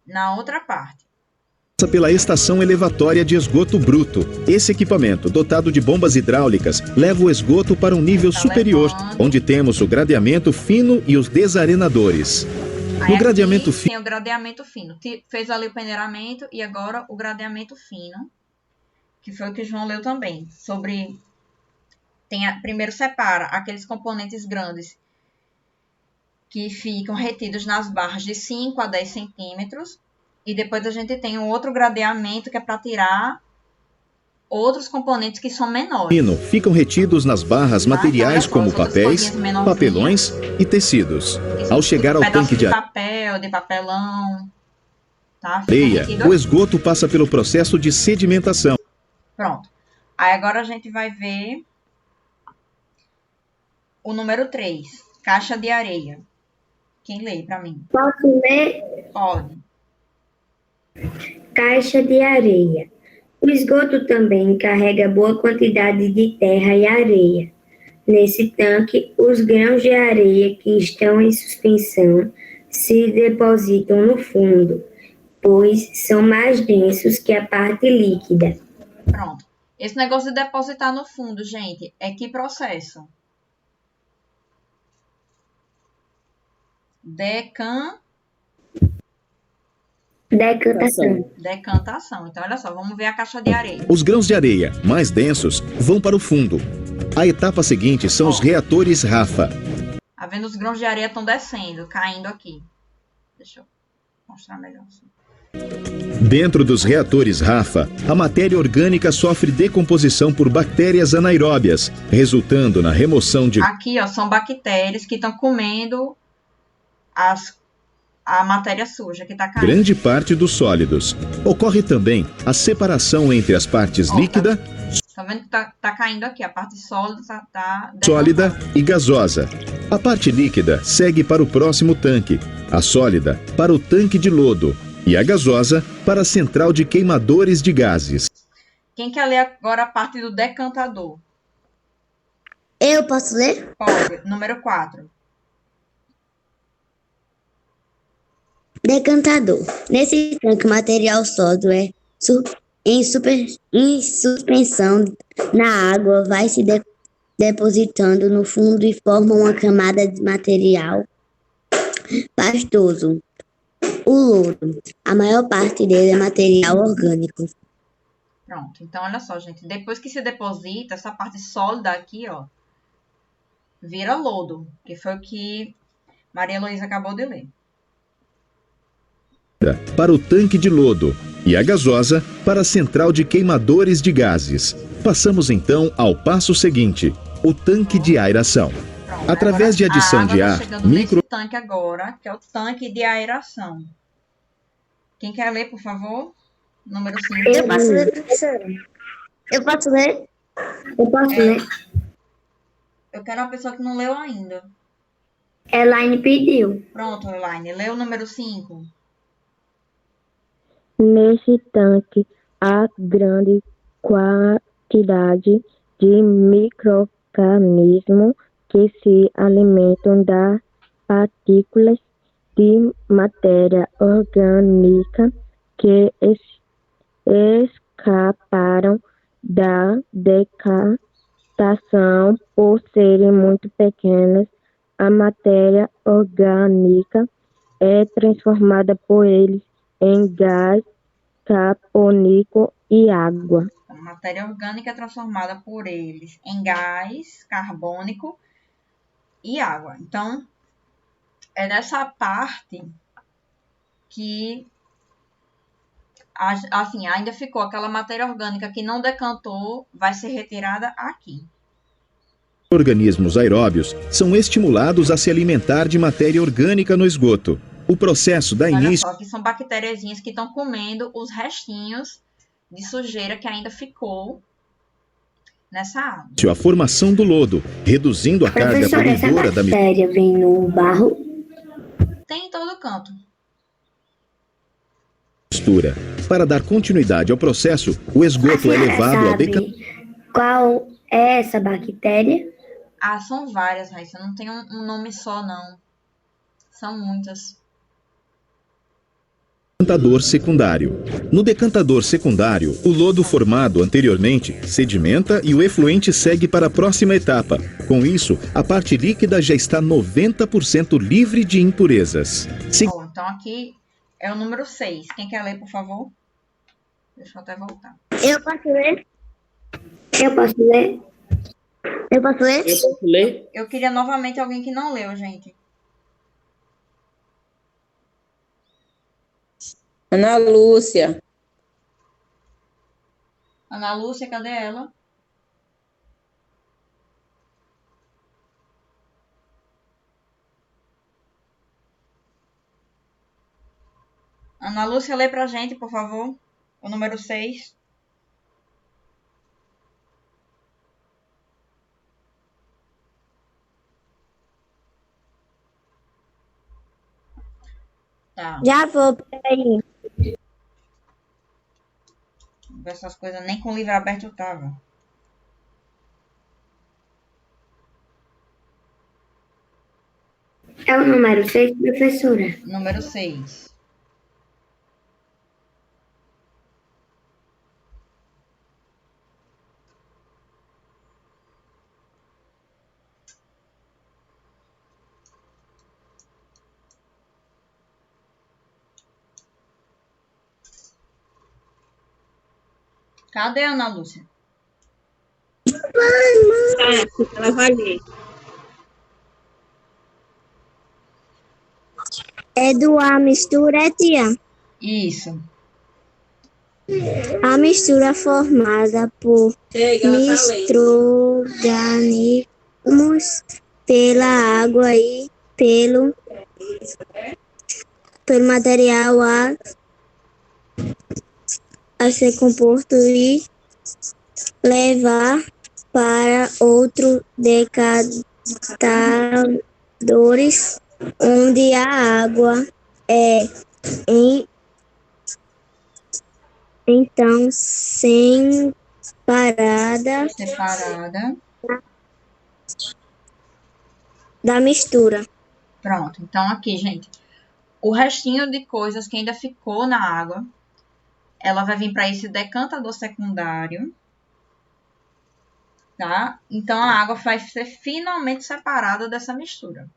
S1: na outra parte.
S6: pela estação elevatória de esgoto bruto. Esse equipamento, dotado de bombas hidráulicas, leva o esgoto para um nível
S1: Tá
S6: superior,
S1: levando.
S6: onde temos o gradeamento fino e os desarenadores.
S1: Aí
S6: No
S1: aqui
S6: gradeamento fino,
S1: tem o gradeamento fino. Fez ali o peneiramento e agora o gradeamento fino, que foi o que o João leu também, sobre primeiro separa aqueles componentes grandes que ficam retidos nas barras de 5 a 10 centímetros. E depois a gente tem um outro gradeamento que é para tirar outros componentes que são menores.
S6: Ficam retidos nas barras materiais como papéis, papelões e tecidos. Ao chegar ao tanque de
S1: papel, de papelão, tá?
S6: areia, o esgoto passa pelo processo de sedimentação.
S1: Pronto. Aí agora a gente vai ver o número 3, caixa de areia. Quem lê para mim?
S3: Posso ler?
S1: Pode.
S3: Caixa de areia. O esgoto também carrega boa quantidade de terra e areia. Nesse tanque, os grãos de areia que estão em suspensão se depositam no fundo, pois são mais densos que a parte líquida.
S1: Pronto. Esse negócio de depositar no fundo, gente, é que processo? Decantação. Então, olha só, vamos ver a caixa de areia.
S6: Os grãos de areia mais densos vão para o fundo. A etapa seguinte são os reatores Rafa.
S1: Tá vendo? Os grãos de areia estão descendo, caindo aqui. Deixa eu mostrar melhor assim.
S6: Dentro dos reatores Rafa, a matéria orgânica sofre decomposição por bactérias anaeróbias, resultando na remoção de...
S1: Aqui, ó, são bactérias que estão comendo a matéria suja que está caindo.
S6: Grande parte dos sólidos. Ocorre também a separação entre as partes líquida,
S1: tá vendo que tá caindo aqui, a parte sólida tá
S6: sólida e gasosa. A parte líquida segue para o próximo tanque, a sólida para o tanque de lodo e a gasosa para a central de queimadores de gases.
S1: Quem quer ler agora a parte do decantador?
S2: Eu posso ler?
S1: Pode. Número 4.
S2: Decantador. Nesse tanque, o material sólido em suspensão na água vai se depositando no fundo e forma uma camada de material pastoso. O lodo. A maior parte dele é material orgânico.
S1: Pronto. Então, olha só, gente. Depois que se deposita, essa parte sólida aqui, ó, vira lodo, que foi o que Maria Heloísa acabou de ler.
S6: Para o tanque de lodo e a gasosa para a central de queimadores de gases. Passamos então ao passo seguinte, o tanque de aeração.
S1: Pronto,
S6: através de adição de ar,
S1: nesse tanque agora, que é o tanque de aeração. Quem quer ler, por favor? Número 5.
S2: Eu posso ler, professora? Eu posso ler?
S3: Eu posso ler?
S1: Eu quero uma pessoa que não leu ainda.
S3: Elaine pediu.
S1: Pronto, Elaine. Lê o número 5.
S8: Nesse tanque, há grande quantidade de micro-organismos que se alimentam das partículas de matéria orgânica que escaparam da decatação. Por serem muito pequenas, a matéria orgânica é transformada por eles em gás carbônico e água.
S1: A matéria orgânica é transformada por eles em gás carbônico e água. Então, é nessa parte que assim, ainda ficou aquela matéria orgânica que não decantou, vai ser retirada aqui.
S6: Organismos aeróbios são estimulados a se alimentar de matéria orgânica no esgoto. O processo dá início...
S1: Olha só, aqui são bactériazinhas que estão comendo os restinhos de sujeira que ainda ficou nessa água.
S6: A formação do lodo, reduzindo a carga poluidora da
S3: bactéria vem no barro?
S1: Tem em todo canto.
S6: mistura. Para dar continuidade ao processo, o esgoto é levado ao decantamento.
S3: Qual é essa bactéria?
S1: Ah, são várias, Raíssa. Não tem um nome só, não. São muitas.
S6: Decantador secundário. No decantador secundário, o lodo formado anteriormente sedimenta e o efluente segue para a próxima etapa. Com isso, a parte líquida já está 90% livre de impurezas.
S1: Bom, então aqui é o número 6. Quem quer ler, por favor? Deixa eu até voltar.
S2: Eu posso ler?
S3: Eu posso ler?
S2: Eu posso ler?
S4: Eu posso ler?
S1: Eu queria novamente alguém que não leu, gente.
S9: Ana Lúcia.
S1: Ana Lúcia, cadê ela? Ana Lúcia, lê pra gente, por favor. O número 6. Tá.
S2: Já vou, peraí.
S1: Essas coisas nem com o livro aberto eu tava.
S3: É o número 6, professora.
S1: Número 6. Cadê a Ana Lúcia?
S9: Ela vai ler.
S2: É do A mistura, tia?
S1: Isso.
S2: A mistura formada por micro-organismos pela água e pelo material a ser composto e levar para outros decantadores onde a água é então separada da mistura.
S1: Pronto. Então, aqui, gente. O restinho de coisas que ainda ficou na água, ela vai vir para esse decantador secundário. Tá? Então, a água vai ser finalmente separada dessa mistura.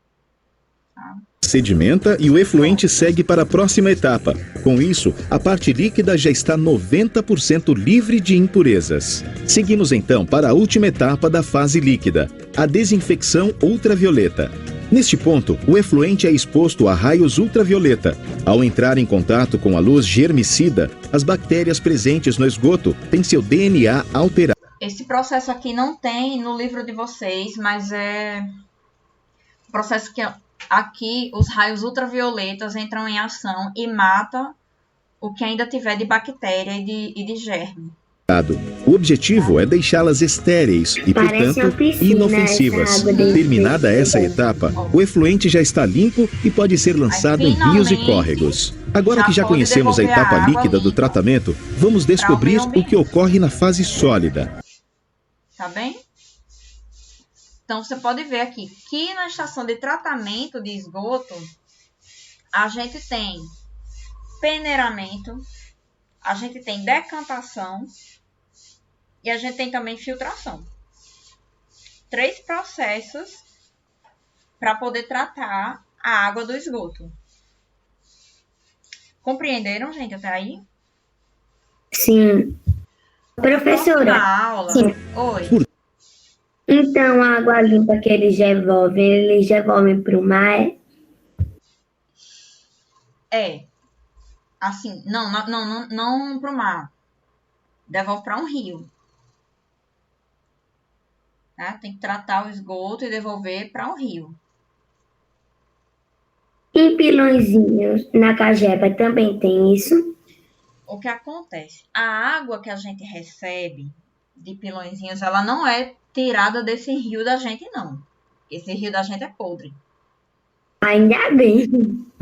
S1: Tá?
S6: Sedimenta e o efluente segue para a próxima etapa. Com isso, a parte líquida já está 90% livre de impurezas. Seguimos então para a última etapa da fase líquida, a desinfecção ultravioleta. Neste ponto, o efluente é exposto a raios ultravioleta. Ao entrar em contato com a luz germicida, as bactérias presentes no esgoto têm seu DNA alterado.
S1: Esse processo aqui não tem no livro de vocês, mas é um processo que aqui os raios ultravioletas entram em ação e matam o que ainda tiver de bactéria e de germe.
S6: O objetivo é deixá-las estéreis e, portanto, inofensivas. Terminada essa etapa, o efluente já está limpo e pode ser lançado em rios e córregos. Agora que já conhecemos a etapa líquida do tratamento, vamos descobrir o que ocorre na fase sólida.
S1: Tá bem? Então, você pode ver aqui que na estação de tratamento de esgoto, a gente tem peneiramento, a gente tem decantação e a gente tem também filtração. 3 processos para poder tratar a água do esgoto. Compreenderam, gente, até aí?
S3: Sim. Professora.
S1: Aula.
S3: Sim.
S1: Oi.
S3: Então, a água limpa que eles devolvem para o mar?
S1: É. Assim, não para o mar. Devolve para um rio. Tá? Tem que tratar o esgoto e devolver para um rio.
S3: Em Pilõezinhos, na Cajepa, também tem isso?
S1: O que acontece? A água que a gente recebe de Pilõezinhos, ela não é tirada desse rio da gente, não. Esse rio da gente é podre.
S3: Ainda bem.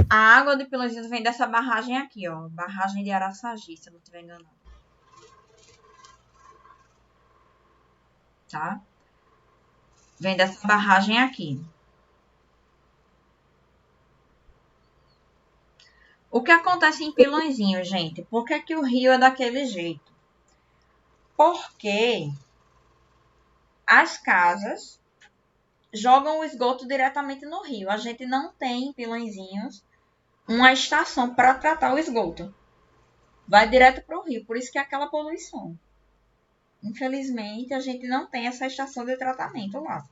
S1: A água de Pilõezinhos vem dessa barragem aqui, ó. Barragem de Araçagi, se eu não estiver enganado. Tá? Vem dessa barragem aqui. O que acontece em Pilõezinhos, gente? Por que que o rio é daquele jeito? Porque as casas jogam o esgoto diretamente no rio. A gente não tem em Pilõezinhos uma estação para tratar o esgoto. Vai direto para o rio, por isso que é aquela poluição. infelizmente, a gente não tem essa estação de tratamento lá.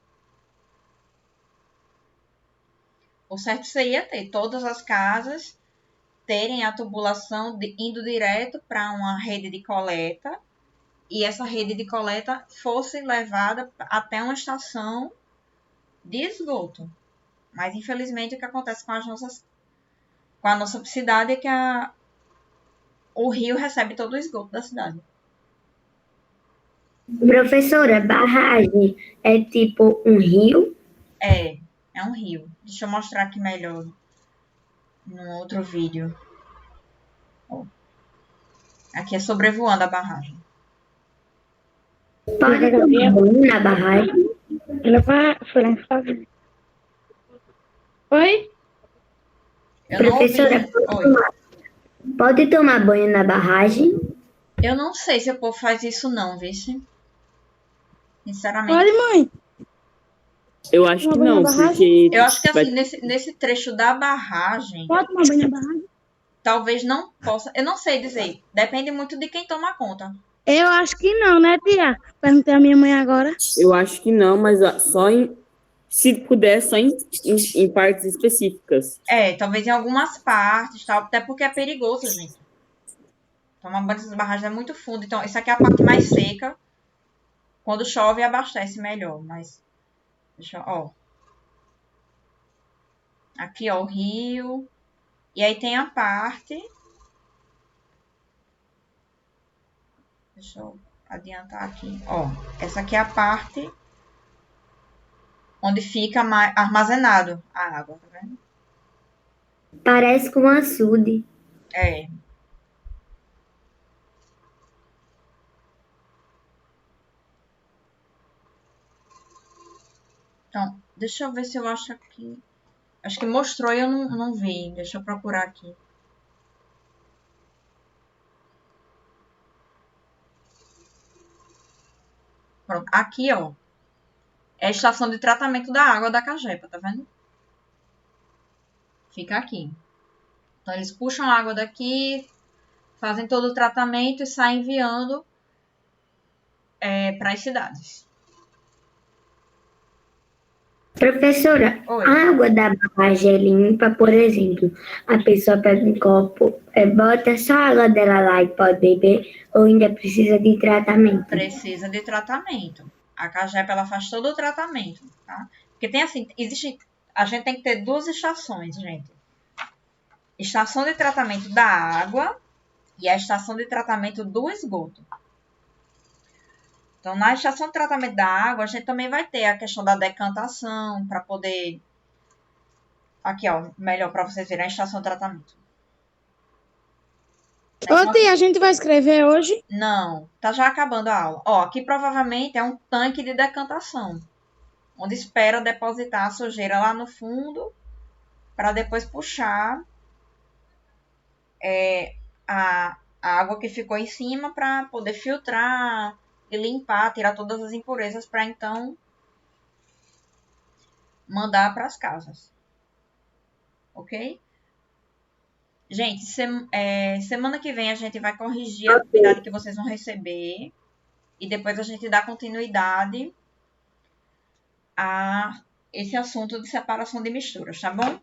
S1: O certo seria ter todas as casas terem a tubulação indo direto para uma rede de coleta e essa rede de coleta fosse levada até uma estação de esgoto. Mas, infelizmente, o que acontece com a nossa cidade é que o rio recebe todo o esgoto da cidade.
S3: Professora, barragem é tipo um rio?
S1: É um rio. Deixa eu mostrar aqui melhor no outro vídeo. Ó. Aqui é sobrevoando a barragem.
S3: Pode tomar banho na barragem?
S8: Oi?
S1: Eu não ouvi.
S3: Professora,
S1: Oi.
S3: pode tomar banho na barragem?
S1: Eu não sei se o povo faz isso não, vice. Sinceramente.
S8: Pode, mãe.
S4: Eu acho que
S8: Tomar banho
S4: não,
S8: na barragem?
S4: porque
S1: Eu acho que
S4: vai-
S1: assim, nesse trecho da barragem,
S8: Pode tomar banho na barragem?
S1: talvez não possa. Eu não sei dizer. Depende muito de quem toma conta.
S8: Eu acho que não, né, tia? Perguntei à minha mãe agora.
S4: eu acho que não, mas só se puder, só em partes específicas.
S1: Talvez em algumas partes, tal, até porque é perigoso, gente. Tomar banho nessas barragens é muito fundo. Então, essa aqui é a parte mais seca. Quando chove, abastece melhor. Mas, deixa eu, ó. Aqui, ó, o rio. E aí tem a parte. Deixa eu adiantar aqui. Ó, essa aqui é a parte onde fica armazenado a água, tá vendo?
S3: Parece com um açude.
S1: É. Então, deixa eu ver se eu acho aqui. Acho que mostrou e eu não vi. Deixa eu procurar aqui. Pronto. Aqui, ó. É a estação de tratamento da água da Cagepa, tá vendo? Fica aqui. Então, eles puxam a água daqui, fazem todo o tratamento e saem enviando para as cidades.
S3: Professora,
S1: Oi.
S3: a água da barragem é limpa, por exemplo, a pessoa pega um copo, bota só a água dela lá e pode beber, ou ainda precisa de tratamento?
S1: Precisa de tratamento. A Cagepa, ela faz todo o tratamento, tá? Porque tem assim, a gente tem que ter duas estações, gente. Estação de tratamento da água e a estação de tratamento do esgoto. Então, na estação de tratamento da água, a gente também vai ter a questão da decantação, para poder... Aqui, ó, melhor para vocês verem a estação de tratamento.
S8: Ô, tia, a gente vai escrever hoje?
S1: Não, tá já acabando a aula. Ó, aqui provavelmente é um tanque de decantação, onde espera depositar a sujeira lá no fundo, para depois puxar a água que ficou em cima para poder filtrar e limpar, tirar todas as impurezas para então mandar para as casas. Ok? Gente, semana que vem a gente vai corrigir a atividade que vocês vão receber e depois a gente dá continuidade a esse assunto de separação de misturas, tá bom?